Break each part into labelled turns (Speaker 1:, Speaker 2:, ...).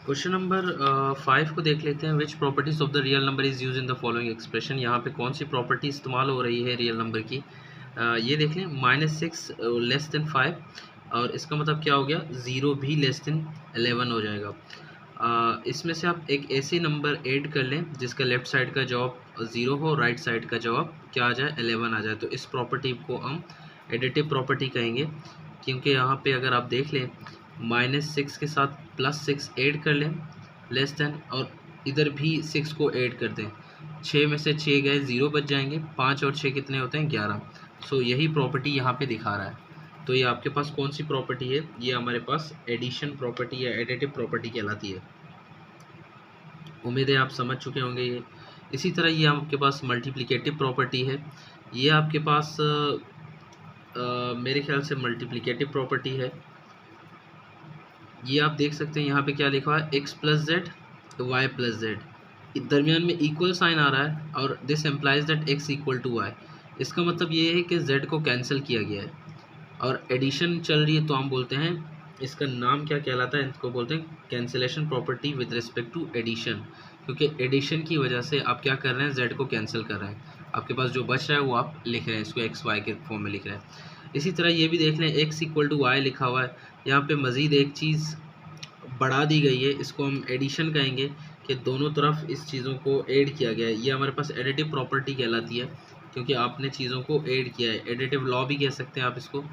Speaker 1: Question number 5 को देख लेते हैं। विच properties of the real number is use in the following expression. यहाँ पे कौन सी प्रॉपर्टी इस्तेमाल हो रही है रियल नंबर की। ये देख लें -6 लेस देन 5 और इसका मतलब क्या हो गया, 0 भी लेस देन 11 हो जाएगा। इसमें से आप एक ऐसे नंबर ऐड कर लें जिसका लेफ्ट साइड का जवाब 0 हो, राइट साइड का जवाब क्या आ जाए, 11 आ जाए। तो इस प्रॉपर्टी को हम एडिटिव प्रॉपर्टी कहेंगे, क्योंकि यहाँ पे अगर आप देख लें -6 के साथ +6 ऐड कर लें लेस देन, और इधर भी 6 को ऐड कर दें, 6 में से 6 गए 0 बच जाएंगे, 5 और 6 कितने होते हैं, 11। सो यही प्रॉपर्टी यहाँ पे दिखा रहा है। तो ये आपके पास कौन सी प्रॉपर्टी है, ये हमारे पास एडिशन प्रॉपर्टी या एडिटिव प्रॉपर्टी कहलाती है। उम्मीद है आप समझ चुके होंगे ये। इसी तरह ये आपके पास मल्टीप्लिकेटिव प्रॉपर्टी है। ये आपके पास मेरे ख्याल से मल्टीप्लिकेटिव प्रॉपर्टी है। ये आप देख सकते हैं यहाँ पे क्या लिखा हुआ है, x + z y + z, दरमियान में इक्वल साइन आ रहा है और this implies that x = y। इसका मतलब ये है कि z को कैंसिल किया गया है और एडिशन चल रही है, तो हम बोलते हैं इसका नाम क्या कहलाता है, इसको बोलते हैं cancellation property with respect to addition. क्योंकि एडिशन की वजह से आप क्या कर रहे हैं, z को कैंसिल कर रहे हैं, आपके पास जो बच रहा है वो आप लिख रहे हैं, इसको x y के फॉर्म में लिख रहे हैं। इसी तरह ये भी देख लें, x = y लिखा हुआ है, यहाँ पे मज़ीद एक चीज़ बढ़ा दी गई है, इसको हम एडिशन कहेंगे कि दोनों तरफ इस चीज़ों को ऐड किया गया है। ये हमारे पास एडिटिव प्रॉपर्टी कहलाती है, क्योंकि आपने चीज़ों को ऐड किया है, एडिटिव लॉ भी कह सकते हैं आप इसको।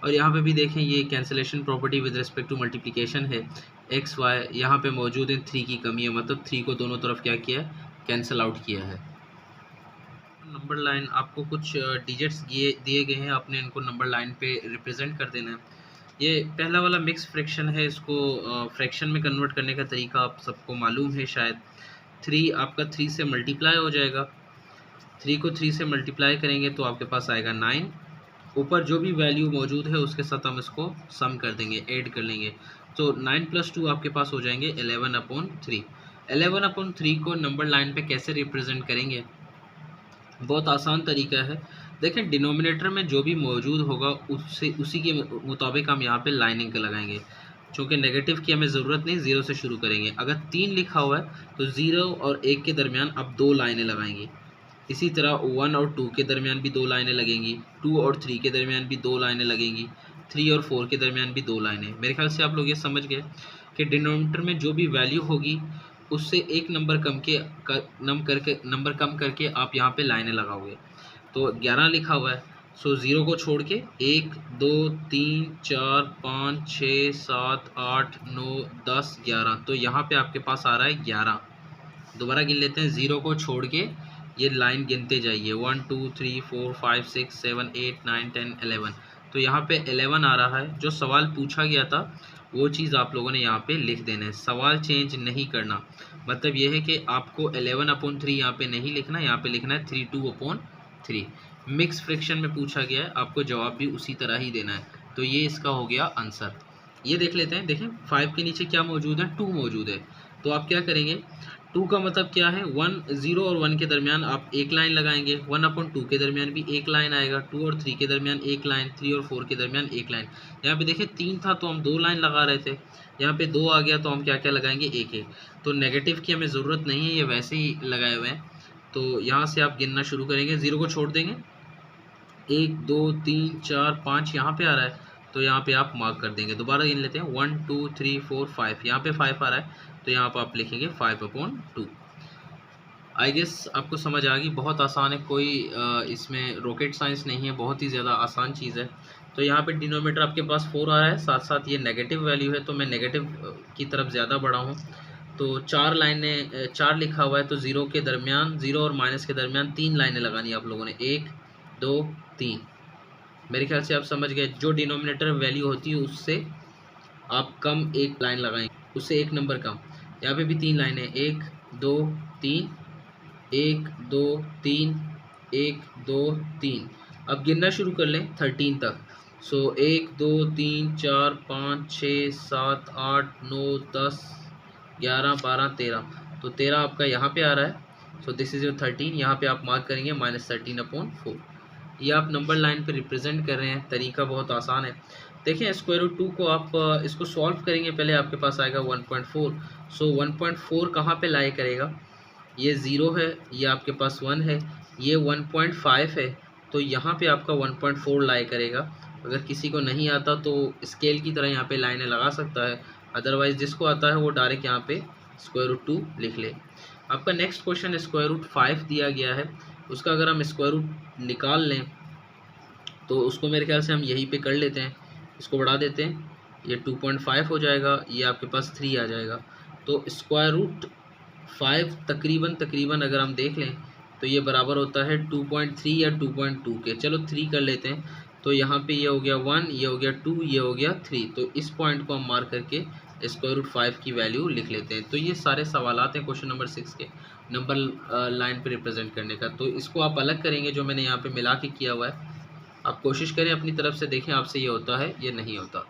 Speaker 1: और यहाँ पे भी देखें, ये cancellation property with respect to multiplication है, x y यहाँ पे मौजूद है, 3 की कमी है, मतलब 3 को दोनों तरफ क्या किया है, कैंसिल आउट किया है। नंबर लाइन आपको कुछ डिजिट्स दिए गए हैं, आपने इनको नंबर लाइन पे रिप्रेजेंट कर देना है। ये पहला वाला मिक्स फ्रैक्शन है, इसको फ्रैक्शन में कन्वर्ट करने का तरीका आप सबको मालूम है शायद। 3 आपका 3 से मल्टीप्लाई हो जाएगा, 3 को 3 से मल्टीप्लाई करेंगे तो आपके पास आएगा 9। ऊपर जो भी वैल्यू मौजूद है उसके साथ हम इसको सम कर देंगे, ऐड कर लेंगे, तो 9 + 2 आपके पास हो जाएंगे 11/3। 11/3 को नंबर लाइन पे कैसे रिप्रेजेंट करेंगे, बहुत आसान तरीका है। देखें, डिनोमिनेटर में जो भी मौजूद होगा उससे उसी के मुताबिक हम यहाँ पे लाइनिंग लगाएंगे। चूँकि नेगेटिव की हमें ज़रूरत नहीं, 0 से शुरू करेंगे। अगर 3 लिखा हुआ है तो 0 और 1 के दरमियान अब 2 लाइनें लगाएंगी। इसी तरह 1 और 2 के दरमियान भी 2 लाइनें लगेंगी, 2 और 3 के दरमियान भी 2 लाइनें लगेंगी, 3 और 4 के दरमियान भी 2 लाइनें। मेरे ख्याल से आप लोग ये समझ गए कि डिनोमिनेटर में जो भी वैल्यू होगी उससे एक नंबर कम करके आप यहाँ पे लाइनें लगाओगे। तो 11 लिखा हुआ है, सो 0 को छोड़ के 1 2 3 4 5 6 7 8 9 10 11, तो यहाँ पे आपके पास आ रहा है 11। दोबारा गिन लेते हैं, 0 को छोड़ के ये लाइन गिनते जाइए, 1 2 3 4 5 6 7 8 9 10 11, तो यहाँ पे 11 आ रहा है। जो सवाल पूछा गया था वो चीज़ आप लोगों ने यहाँ पे लिख देना है, सवाल चेंज नहीं करना। मतलब ये है कि आपको 11/3 यहाँ पे नहीं लिखना, यहाँ पे लिखना है 32/3। मिक्स फ्रैक्शन में पूछा गया है, आपको जवाब भी उसी तरह ही देना है। तो ये इसका हो गया आंसर। ये देख लेते हैं, देखें 5 के नीचे क्या मौजूद है, 2 मौजूद है। तो आप क्या करेंगे, 2 का मतलब क्या है, 0 और 1 के दरमियान आप एक लाइन लगाएंगे, 1/2 के दरमियान भी एक लाइन आएगा, 2 और 3 के दरमियान एक लाइन, 3 और 4 के दरमियान एक लाइन। यहाँ पे देखिए 3 था तो हम 2 लाइन लगा रहे थे, यहाँ पे 2 आ गया तो हम क्या क्या लगाएंगे, एक एक। तो नेगेटिव की हमें ज़रूरत नहीं है, ये वैसे ही लगाए हुए हैं। तो यहाँ से आप गिनना शुरू करेंगे, 0 को छोड़ देंगे, 1 2 3 4 5 यहाँ पे आ रहा है, तो यहाँ पे आप मार्क कर देंगे। दोबारा गिन लेते हैं, 1 2 3 4 5, यहाँ पे 5 आ रहा है, तो यहाँ पर आप लिखेंगे 5/2। आई गेस आपको समझ आ गई, बहुत आसान है, कोई इसमें रॉकेट साइंस नहीं है, बहुत ही ज़्यादा आसान चीज़ है। तो यहाँ पे डिनोमीटर आपके पास 4 आ रहा है, साथ साथ ये नेगेटिव वैल्यू है, तो मैं नेगेटिव की तरफ ज़्यादा बढ़ा हूँ। तो 4 लाइनें, 4 लिखा हुआ है, तो 0 के दरमियान, 0 और माइनस के दरमियान 3 लाइनें लगानी है आप लोगों ने, 1 2 3। मेरे ख्याल से आप समझ गए, जो डिनोमिनेटर वैल्यू होती है उससे आप कम एक लाइन लगाएंगे, उससे एक नंबर कम। यहाँ पे भी 3 लाइनें, 1 2 3 1 2 3 1 2 3। अब गिनना शुरू कर लें 13 तक। सो 1 2 3 4 5 6 7 8 9 10 11 12 13, तो 13 आपका यहाँ पे आ रहा है। सो दिस इज़ योर 13, यहाँ पे आप मार्क करेंगे -13/4। ये आप नंबर लाइन पे रिप्रेजेंट कर रहे हैं, तरीका बहुत आसान है। देखें स्क्वायर रूट 2 को आप इसको सॉल्व करेंगे, पहले आपके पास आएगा 1.4। सो 1.4 कहाँ पे लाई करेगा, ये 0 है, ये आपके पास 1 है, ये 1.5 है, तो यहाँ पे आपका 1.4 लाई करेगा। अगर किसी को नहीं आता तो स्केल की तरह यहाँ पे लाइनें लगा सकता है, अदरवाइज जिसको आता है वो डायरेक्ट यहाँ पे स्क्वायर रूट 2 लिख ले। आपका नेक्स्ट क्वेश्चन स्क्वायर रूट 5 दिया गया है, उसका अगर हम स्क्वायर रूट निकाल लें तो उसको मेरे ख्याल से हम यहीं पे कर लेते हैं, इसको बढ़ा देते हैं, ये 2.5 हो जाएगा, ये आपके पास 3 आ जाएगा। तो स्क्वायर रूट 5 तकरीबन अगर हम देख लें तो ये बराबर होता है 2.3 या 2.2 के। चलो 3 कर लेते हैं, तो यहाँ पे ये हो गया 1, ये हो गया 2, ये हो गया 3। तो इस पॉइंट को हम मार्क करके स्क्वायर रूट 5 की वैल्यू लिख लेते हैं। तो ये सारे सवालात हैं क्वेश्चन नंबर 6 के नंबर लाइन पे रिप्रेजेंट करने का। तो इसको आप अलग करेंगे, जो मैंने यहाँ पे मिला के किया हुआ है। आप कोशिश करें अपनी तरफ से, देखें आपसे ये होता है, ये नहीं होता।